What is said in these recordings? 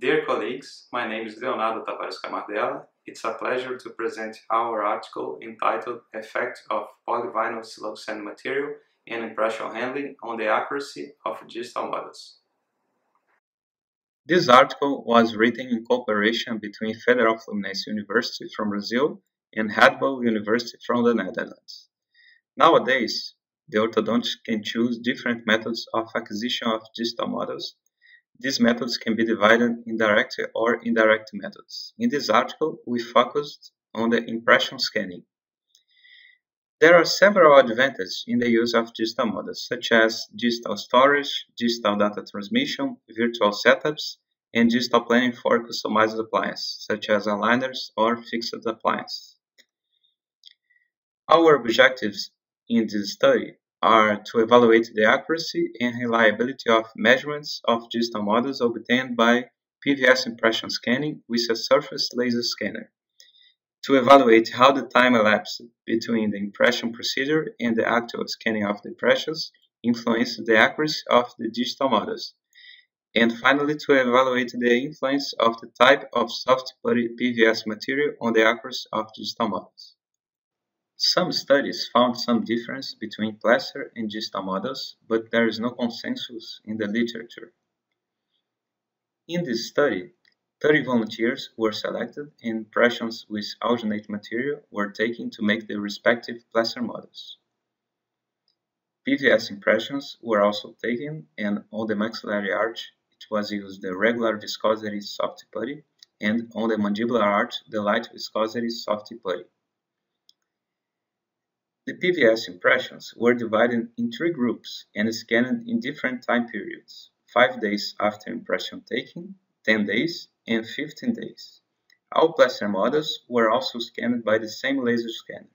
Dear colleagues, my name is Leonardo Tavares Camardella. It's a pleasure to present our article entitled Effect of Polyvinylsiloxane Material in Impression Handling on the Accuracy of Digital Models. This article was written in cooperation between Federal Fluminense University from Brazil and Radboud University from the Netherlands. Nowadays, the orthodontist can choose different methods of acquisition of digital models. These methods can be divided in direct or indirect methods. In this article, we focused on the impression scanning. There are several advantages in the use of digital models, such as digital storage, digital data transmission, virtual setups, and digital planning for customized appliances, such as aligners or fixed appliances. Our objectives in this study are to evaluate the accuracy and reliability of measurements of digital models obtained by PVS impression scanning with a surface laser scanner, to evaluate how the time elapsed between the impression procedure and the actual scanning of the impressions influenced the accuracy of the digital models, and finally to evaluate the influence of the type of soft putty PVS material on the accuracy of digital models. Some studies found some difference between plaster and digital models, but there is no consensus in the literature. In this study, 30 volunteers were selected and impressions with alginate material were taken to make the respective plaster models. PVS impressions were also taken, and on the maxillary arch it was used the regular viscosity soft putty, and on the mandibular arch the light viscosity soft putty. The PVS impressions were divided in 3 groups and scanned in different time periods: 5 days after impression taking, 10 days, and 15 days. All plaster models were also scanned by the same laser scanner.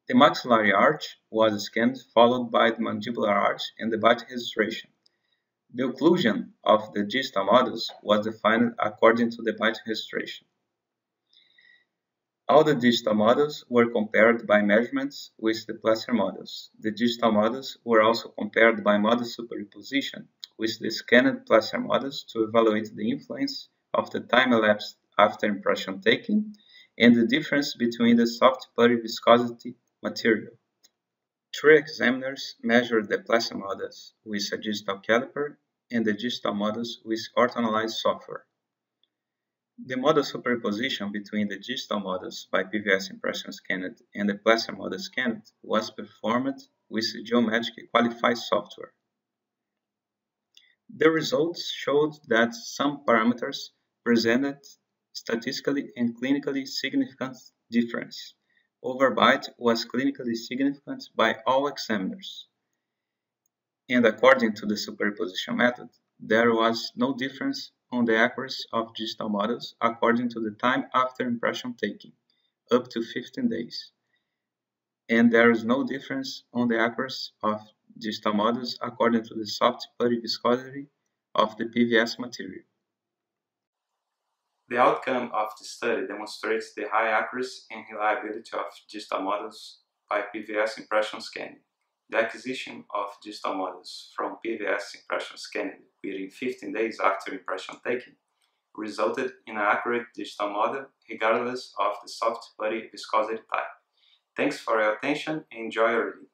The maxillary arch was scanned followed by the mandibular arch and the bite registration. The occlusion of the digital models was defined according to the bite registration. All the digital models were compared by measurements with the plaster models. The digital models were also compared by model superposition with the scanned plaster models to evaluate the influence of the time elapsed after impression taking and the difference between the soft putty viscosity material. 3 examiners measured the plaster models with a digital caliper and the digital models with orthoanalyze software. The model superposition between the digital models by PVS impression scanned and the plaster model scanned was performed with geometric qualified software. The results showed that some parameters presented statistically and clinically significant difference. Overbite was clinically significant by all examiners, and according to the superposition method, there was no difference on the accuracy of digital models according to the time after impression taking, up to 15 days. And there is no difference on the accuracy of digital models according to the soft putty viscosity of the PVS material. The outcome of the study demonstrates the high accuracy and reliability of digital models by PVS impression scanning. The acquisition of digital models from PVS impression scanning within 15 days after impression taking resulted in an accurate digital model regardless of the soft putty viscosity type. Thanks for your attention and enjoy your reading.